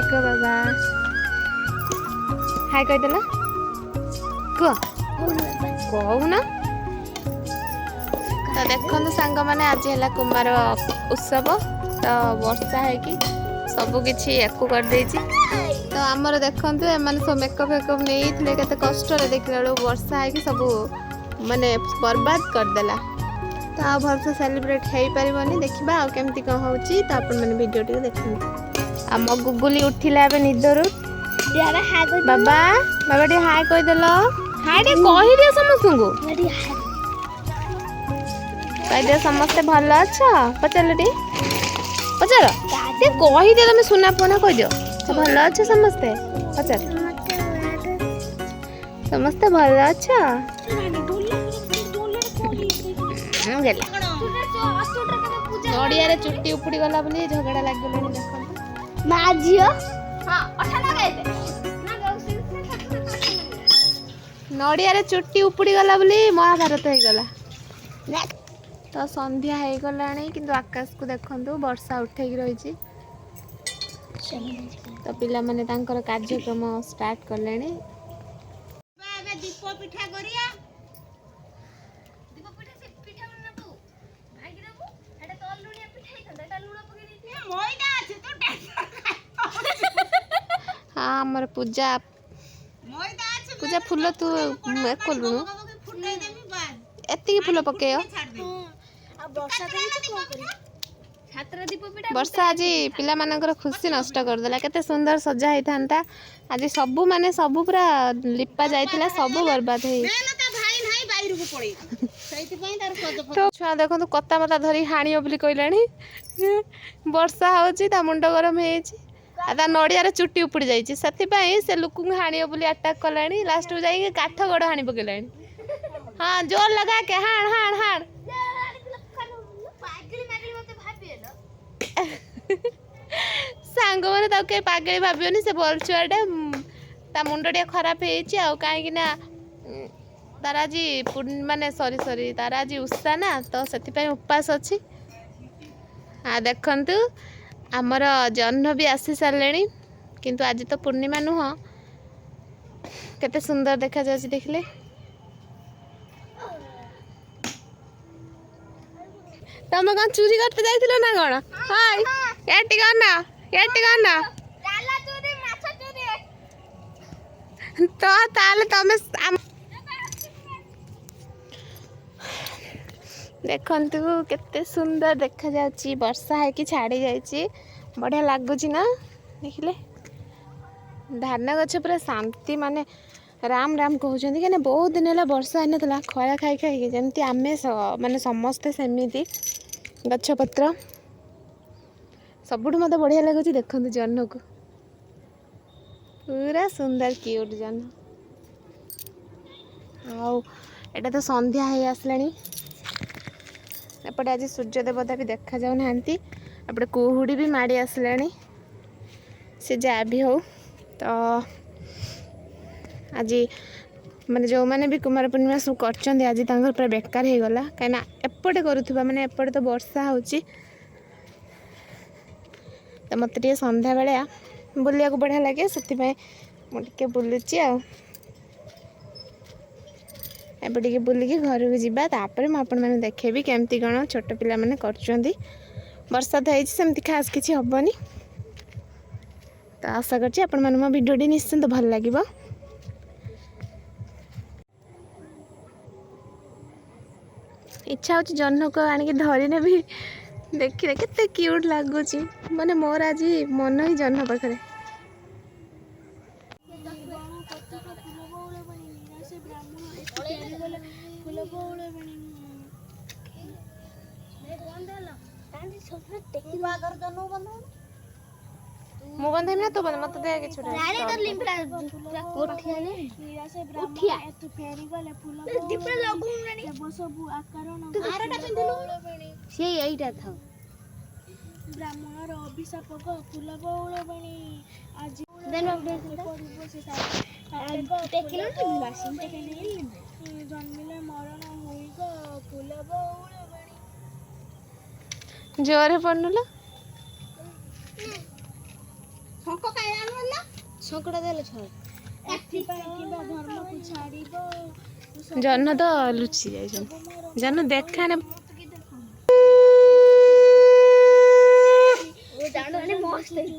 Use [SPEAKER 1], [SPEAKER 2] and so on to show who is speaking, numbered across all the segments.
[SPEAKER 1] କୁହ ବାବା ହାଇ କହିଦେଲ କୁହ କହୁନ ତ ଦେଖନ୍ତୁ ସାଙ୍ଗମାନେ ଆଜି ହେଲା କୁମାର ଉତ୍ସବ ତ ବର୍ଷା ହେଇକି ସବୁ କିଛି ୟାକୁ କରିଦେଇଛି ତ ଆମର ଦେଖନ୍ତୁ ଏମାନେ ସବୁ ମେକଅପ୍ ଫେକଅପ୍ ନେଇଥିଲେ କେତେ କଷ୍ଟରେ ଦେଖିଲା ବେଳକୁ ବର୍ଷା ହେଇକି ସବୁ ମାନେ ବର୍ବାଦ କରିଦେଲା ତ ଆଉ ଭଲସେ ସେଲିବ୍ରେଟ୍ ହେଇପାରିବନି ଦେଖିବା ଆଉ କେମିତି କ'ଣ ହେଉଛି ତ ଆପଣମାନେ ଭିଡ଼ିଓ ଟିକେ ଦେଖନ୍ତୁ ଆମ ଗୁଗୁଲି ଉଠିଲା ଏବେ ନିଦରୁ ବାବା ବାବା ଟିକେ ହାଇ କହିଦେଲ ହାଇ ଟିକେ କହିଦିଅ ସମସ୍ତଙ୍କୁ କହିଦିଅ ସମସ୍ତେ ଭଲ ଅଛ ପଚାରିଲ ଟିକେ ପଚାର ଟିକେ କହିଦିଅ ତମେ ସୁନା ପୁନା କହିଦିଅ ଭଲ ଅଛ ସମସ୍ତେ ପଚାର ସମସ୍ତେ ଭଲ ଅଛ ନଡ଼ିଆରେ ଚୁଟି ଉପୁଡ଼ି ଗଲା ବୋଲି ଝଗଡ଼ା ଲାଗିଗଲାଣି ଦେଖନ୍ତୁ ମା ଝିଅ ନଡ଼ିଆରେ ଚୁଟି ଉପୁଡ଼ି ଗଲା ବୋଲି ମହାଭାରତ ହେଇଗଲା ତ ସନ୍ଧ୍ୟା ହେଇଗଲାଣି କିନ୍ତୁ ଆକାଶକୁ ଦେଖନ୍ତୁ ବର୍ଷା ଉଠେଇକି ରହିଛି ତ ପିଲାମାନେ ତାଙ୍କର କାର୍ଯ୍ୟକ୍ରମ ଷ୍ଟାର୍ଟ କଲେଣି ଦୀପ ପିଠା କରିବା ହଁ ଆମର ପୂଜା ପୂଜା ଫୁଲ ତୁ କଲୁଣୁ ଏତିକି ଫୁଲ ପକେଇବ ବର୍ଷା ଆଜି ପିଲାମାନଙ୍କର ଖୁସି ନଷ୍ଟ କରିଦେଲା କେତେ ସୁନ୍ଦର ସଜା ହେଇଥାନ୍ତା ଆଜି ସବୁ ମାନେ ସବୁ ପୁରା ଲିପା ଯାଇଥିଲା ସବୁ ବର୍ବାଦ ହେଇ ଛୁଆ ଦେଖନ୍ତୁ କତା ମତା ଧରି ହାଣିବ ବୋଲି କହିଲାଣି ବର୍ଷା ହଉଛି ତା ମୁଣ୍ଡ ଗରମ ହେଇଯାଇଛି ଆଉ ତା ନଡ଼ିଆରେ ଚୁଟି ଉପୁଡ଼ି ଯାଇଛି ସେଥିପାଇଁ ସେ ଲୋକଙ୍କୁ ହାଣିବ ବୋଲି ଆଟାକ୍ କଲାଣି ଲାଷ୍ଟକୁ ଯାଇକି କାଠ ଗୋଡ଼ ହାଣି ପକେଇଲାଣି ହଁ ଜୋର ଲଗା କେ ହାଣ ହାଣ ହାଣ ସାଙ୍ଗମାନେ ତାକୁ କେହି ପାଗଳି ଭାବିବନି ସେ ଭଲ ଛୁଆଟା ତା ମୁଣ୍ଡ ଟିକେ ଖରାପ ହେଇଛି ଆଉ କାହିଁକି ନା ତାର ଆଜି ମାନେ ସରି ତାର ଆଜି ଉଷା ନା ତ ସେଥିପାଇଁ ଉପାସ ଅଛି ଦେଖନ୍ତୁ ଆମର ଜହ୍ନ ବି ଆସି ସାରିଲେଣି କିନ୍ତୁ ଆଜି ତ ପୂର୍ଣ୍ଣିମା ନୁହଁ କେତେ ସୁନ୍ଦର ଦେଖାଯାଉଛି ଦେଖିଲେ ତମେ କ'ଣ ଚୁରି କରତେ ଯାଇଥିଲ ନା କ'ଣ ଏଠି କ'ଣ ତ ତାହେଲେ ତମେ ଦେଖନ୍ତୁ କେତେ ସୁନ୍ଦର ଦେଖାଯାଉଛି ବର୍ଷା ହେଇକି ଛାଡ଼ି ଯାଇଛି ବଢ଼ିଆ ଲାଗୁଛି ନା ଦେଖିଲେ ଧାନ ଗଛ ପୁରା ଶାନ୍ତି ମାନେ ରାମ ରାମ କହୁଛନ୍ତି କାହିଁକିନା ବହୁତ ଦିନ ହେଲା ବର୍ଷା ହେଇନଥିଲା ଖରା ଖାଇକି ଯେମିତି ଆମେ ମାନେ ସମସ୍ତେ ସେମିତି ଗଛପତ୍ର ସବୁଠୁ ମୋତେ ବଢ଼ିଆ ଲାଗୁଛି ଦେଖନ୍ତୁ ଜହ୍ନକୁ ପୁରା ସୁନ୍ଦର କ୍ୟୁଟ୍ ଜହ୍ନ ଆଉ ଏଇଟା ତ ସନ୍ଧ୍ୟା ହେଇ ଆସିଲାଣି ଏପଟେ ଆଜି ସୂର୍ଯ୍ୟ ଦେବତା ବି ଦେଖାଯାଉନାହାନ୍ତି ଏପଟେ କୁହୁଡ଼ି ବି ମାଡ଼ି ଆସିଲାଣି ସେ ଯାହା ବି ହଉ ତ ଆଜି ମାନେ ଯେଉଁମାନେ ବି କୁମାର ପୂର୍ଣ୍ଣିମା ସବୁ କରିଛନ୍ତି ଆଜି ତାଙ୍କର ପୁରା ବେକାର ହେଇଗଲା କାହିଁକିନା ଏପଟେ କରୁଥିବା ମାନେ ଏପଟେ ତ ବର୍ଷା ହେଉଛି ତ ମୋତେ ଟିକେ ସନ୍ଧ୍ୟାବେଳିଆ ବୁଲିବାକୁ ବଢ଼ିଆ ଲାଗେ ସେଥିପାଇଁ ମୁଁ ଟିକେ ବୁଲୁଛି ଆଉ ଏବେ ଟିକେ ବୁଲିକି ଘରକୁ ଯିବା ତାପରେ ମୁଁ ଆପଣମାନଙ୍କୁ ଦେଖେଇବି କେମିତି କ'ଣ ଛୋଟ ପିଲାମାନେ କରୁଛନ୍ତି ବର୍ଷା ତ ହେଇଛି ସେମିତି ଖାସ୍ କିଛି ହେବନି ତ ଆଶା କରୁଛି ଆପଣମାନଙ୍କୁ ମୋ ଭିଡ଼ିଓଟି ନିଶ୍ଚିନ୍ତ ଭଲ ଲାଗିବ ଇଚ୍ଛା ହେଉଛି ଜହ୍ନକୁ ଆଣିକି ଧରିନେବି ଦେଖିଲେ କେତେ କ୍ୟୁଟ୍ ଲାଗୁଛି ମାନେ ମୋର ଆଜି ମନ ହିଁ ଜହ୍ନ ପାଖରେ ମୁଁ ବନ୍ଧେଇବି ନା ତୁ ବନ୍ଧେ ମତେ ଦେ କିଛି ଏଇଟା ଥାଉ
[SPEAKER 2] ବ୍ରାହ୍ମଣର ଅଭିଶାପ ଫୁଲ ବଉଳ ବଣି ଆଜି ଜନ୍ମିଲେ ମରଣ ହୋଇଗ ଫୁଲ ବଉଳ ବଣି
[SPEAKER 1] ଜୋରେ ପଡୁନୁ
[SPEAKER 2] ଶଙ୍କଟା ଦେଲେ ଛାଡ଼ ଏଥିପାଇଁ କିମ୍ବା ଧର୍ମକୁ ଛାଡ଼ିବ
[SPEAKER 1] ଜହ୍ନ ତ ଲୁଚି ଯାଇଛନ୍ତି ଜହ୍ନ ଦେଖାନେ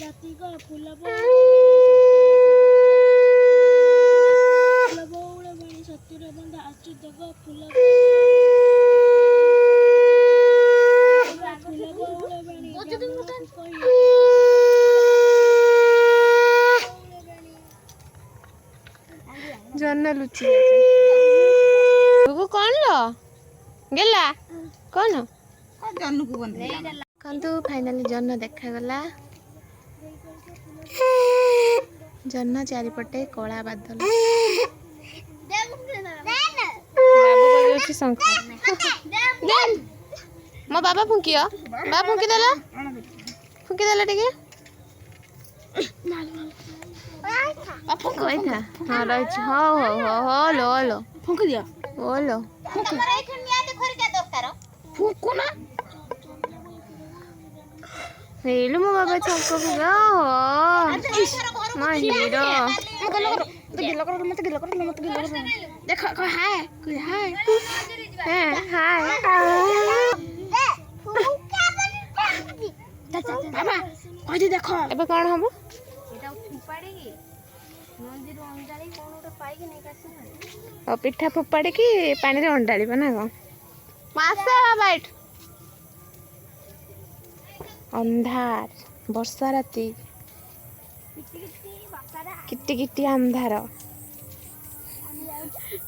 [SPEAKER 2] ଜାତିକ ଫୁଲ ବଉଳ ବାଣୀ ସତୁର ବନ୍ଧା ଆଚ୍ୟୁତକ ଫୁଲ ବଉଳ ବାଣୀ
[SPEAKER 1] ଜହ୍ନ ଲୁଚି ଯାଇଛନ୍ତି କଣ ଲ ଗେଲା କଣ
[SPEAKER 3] ଜହ୍ନକୁ
[SPEAKER 1] ଦେଖନ୍ତୁ ଫାଇନାଲି ଜହ୍ନ ଦେଖାଗଲା ଜହ୍ନ ଚାରିପଟେ କଳା ବାଦଲ ବାବୁ ବଜାଉଛି ଶଙ୍ଖ ମୋ ବାବା ଫୁଙ୍କିଅ ବାବା ଫୁଙ୍କିଦେଲା ଟିକେ କହିଥା ହଁ ରହିଛି ହଉ ହଉ ହଉ ହଉ ଲୋ ଲୋ
[SPEAKER 3] ଫୁଙ୍କି ଦିଅ
[SPEAKER 1] ଓ ଲୋ ହେଇଲୁ ମୋ ବାବା ଛକ ଫୁଗା ମୋ ହିରୋ
[SPEAKER 3] ଦେଖ ହାଏ ହାଏ
[SPEAKER 1] ହାଏ
[SPEAKER 3] ବାବା କହିଦି ଦେଖ
[SPEAKER 1] ଏବେ କ'ଣ ହବ ଆଉ ପିଠା ଫୋପାଡ଼ିକି ପାଣିରେ ଅଣ୍ଡାଳିବ ନା କ'ଣ ମାସେ ବାବା ଏଠୁ ଅନ୍ଧାର ବର୍ଷା ରାତି କିଟି କିଟି ଅନ୍ଧାର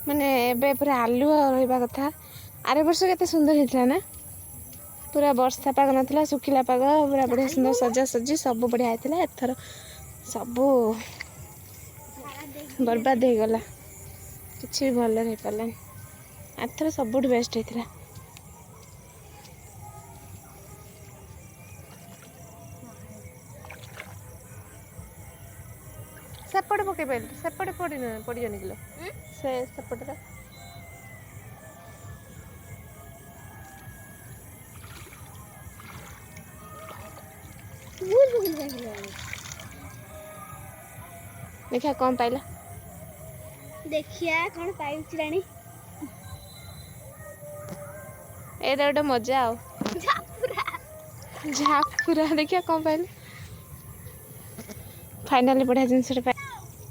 [SPEAKER 1] ମାନେ ଏବେ ପୁରା ଆଲୁଅ ରହିବା କଥା ଆର ବର୍ଷ କେତେ ସୁନ୍ଦର ହେଇଥିଲା ନା ପୁରା ବର୍ଷା ପାଗ ନଥିଲା ଶୁଖିଲା ପାଗ ପୁରା ବଢ଼ିଆ ସୁନ୍ଦର ସଜାସଜି ସବୁ ବଢ଼ିଆ ହେଇଥିଲା ଏଥର ସବୁ ବର୍ବାଦ ହେଇଗଲା କିଛି ବି ଭଲରେ ହେଇପାରିଲାନି ଏଥର ସବୁଠୁ ବେଷ୍ଟ ହେଇଥିଲା ସେପଟେ ପକେଇ ପାରିଲି ସେପଟେ ପଡ଼ିବନି କିଲୋ ସେ ସେପଟରେ ଦେଖିଆ କ'ଣ ପାଇଲା
[SPEAKER 2] ଦେଖିଆ କ'ଣ ପାଇଛି ରାଣୀ
[SPEAKER 1] ଏଇଟା ଗୋଟେ ମଜା ଆଉ ଝାପୁରା ଦେଖିଆ କ'ଣ ପାଇଲେ ଫାଇନାଲି ବଢ଼ିଆ ଜିନିଷଟା ପାଇ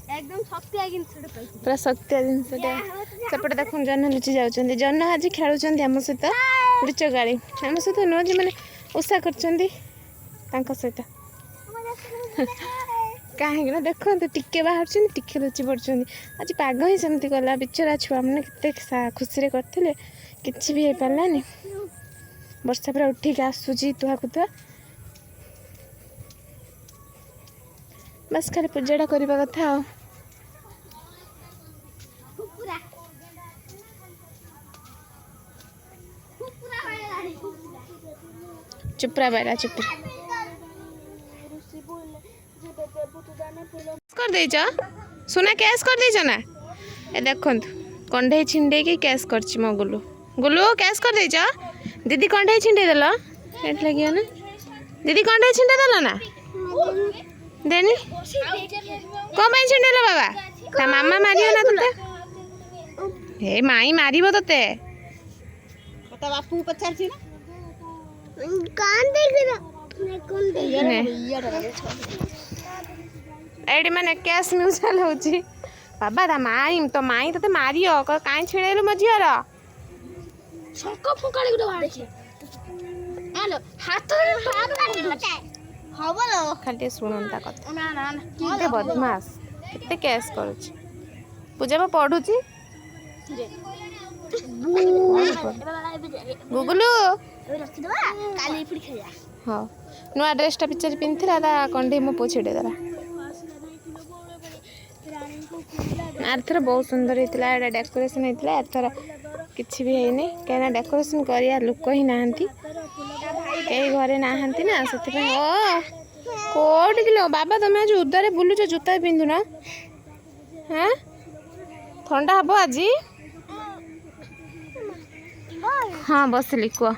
[SPEAKER 2] एकदम शक्तिया जिनसटे पाइछि
[SPEAKER 1] पूरा शक्तिया जिनसटे सेपटे देखुन जह्न लुचि जाउछन्ती जह्न आज खेलुछन्ती हम सहित लुचगाड़ी हम सहित नुह जे माने उषा करछन्ती तांको सहित कहीं ना देखते टिके बाहर टिके लुचि पड़छन्ती आज पाग ही सेमती गला बिचरा छुआ मैंने केते खुशी रे करथिले किछि भी हे पारलानी वर्षा पूरा उठिक आसुची तुहा कुता बस खाली पूजाटा करबा कथा आ चुपरा बारा चुपरा कर देछ सुना कैश कर देछ ना ए देखंत कंढे छिंडे की कैश करछि मो गुलू गुलू कैश कर देछ दीदी कंढे छिंडे देलो एट लागियो ना दीदी कंढे छिंडे देलो ना देनी को ପାଇଁ छिंडेलो बाबा ता मामा मारियो ना तते हे माई मारिबो तते
[SPEAKER 3] ता बापू पचारछि ना
[SPEAKER 2] कान देखिरा कोन देखिरा
[SPEAKER 1] एडी माने कैश म्यूचुअल होची बाबा ता माई तो माई तते मारियो काई छिड़ेलु मझियर
[SPEAKER 2] शंख फुकाड़ी गुड बाड़छि हेलो हाथ हबलो
[SPEAKER 1] खाली सुनंता कथा
[SPEAKER 2] ना ना
[SPEAKER 1] किते बदमाश किते कैश करूची पूजा में पढुची गुगलू
[SPEAKER 2] काली फिर खेला
[SPEAKER 1] हाँ नुआ ड्रेसटा पिक्चर पिंधिला ता कंढे मो पोछिडे दला आरथर बहुत सुंदर होता है डेकोरेशन होता है एथर किसी भी है कहीं डेकोरेशन करिया लोक ही नहांती कई घरे नहांती ना से ओ कोट किलो बाबा तुम आज उदारे बुलुच जूता पिंधुन हाँ ठंडा हम आज हाँ बसली कह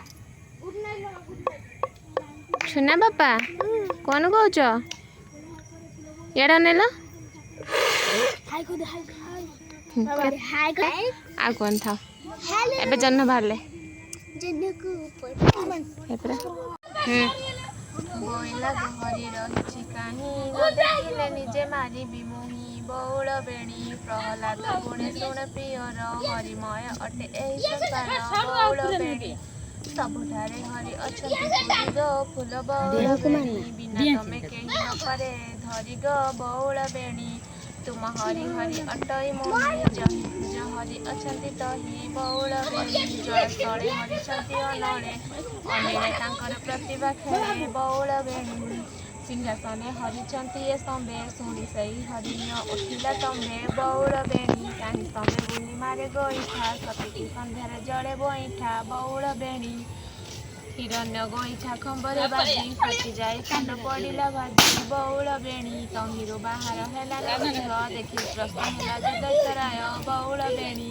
[SPEAKER 1] सुना बापा कौन कौच यार नेल
[SPEAKER 2] हाय को दे हाय
[SPEAKER 3] हाय कर
[SPEAKER 1] आ कौन था एबे जन्म बाहरले
[SPEAKER 2] जन्नकू
[SPEAKER 1] एपरा बोइला गहरी रहिछि काहे न देखिले निजे मारी बिमुही बौल बेणी प्रहलाद गुणे शुण प्रियर हरिमय अटे एही संसार बौल बेणी सबुठारे हरि अछंती पुरी गो फूल बौल बेणी बिना तमे केही न पारे धरी गो बौल बेणी तुम हरि हरि अटई मोहि जहि हरि अछंती तहि बौल बेणी जल स्थळे हरि छंती अनळे अनेरे तांकर प्रतिभा खेळे बौल बेणी सिंहासने हरिचंती ए स्तंभे शुणी सही हरिण्य उठिला तंभे बौल बेणी काहि स्तंभे गुनी मारे गोईठा सतीकी संध्यारे जड़े बोईठा बौल बेणी हिरण्य गोईठा खंबरे बाजी फटी जाए खंड पड़िला भाजी बौल बेणी तहिरो बाहर हेला देखि प्रश्न हेला जे दैतराय बौल बेणी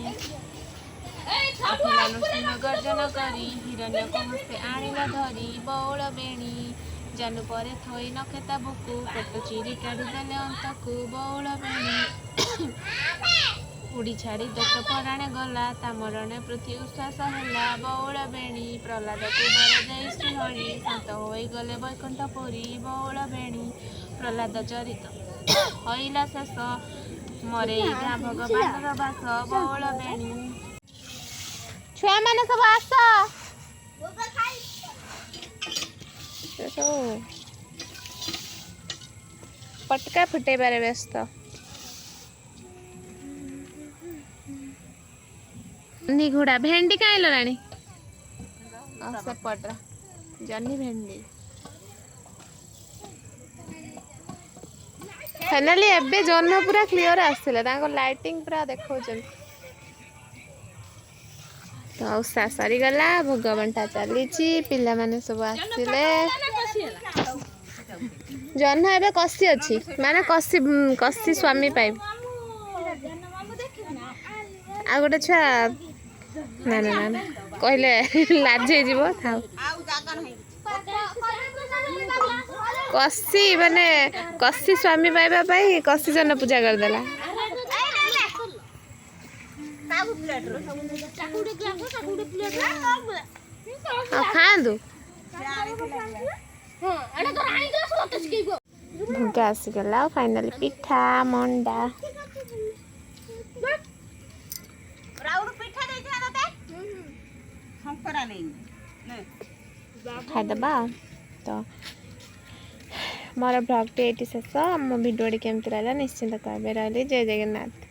[SPEAKER 1] अखिला नृसिंह गर्जन करी हिरण्य को हस्ते आनिला धरी बौल बेणी जानु परे थई नखेता बुकु पेट चिरी काढ़ी देले अंतकु बौल बेणी उड़ी छाड़ी दत्त पराणे गला ता मरणे पृथ्वी उश्वास ହେଲା बौल बेणी प्रहलाद को बर देई श्रीहरि शांत होई गले वैकुंठ पुरी बौल बेणी प्रहलाद चरित हईला शेष मरे गाँ भगवान बास बौल बेणी छुआ माने सब आस पटका फुटेबारे व्यस्त निघुड़ा भेंडी कहीं लाणी सेपट जन्नी भेंडी फाइनाली एबे जन्न पूरा क्लियर आसला तांको लाइटिंग पूरा देखौछन तो उषा सरी गला भोग बंटा चली पिला माने सब आसिले जन्न एबे कसी अछि माने कसी स्वामी पाइब आ गोटे छुआ ना ना ना कहले लाजे जीव थाउ कसी माने कसी स्वामी पाइबा पाई कसी जन पूजा कर देला खादु भुगा आसीगला फाइनाली पिठा मंडा खाइदबा तो मोर ब्लॉग टी शेष। मो भिडियो केमती रहा निश्चिंत कहबे। रही जय जगन्नाथ।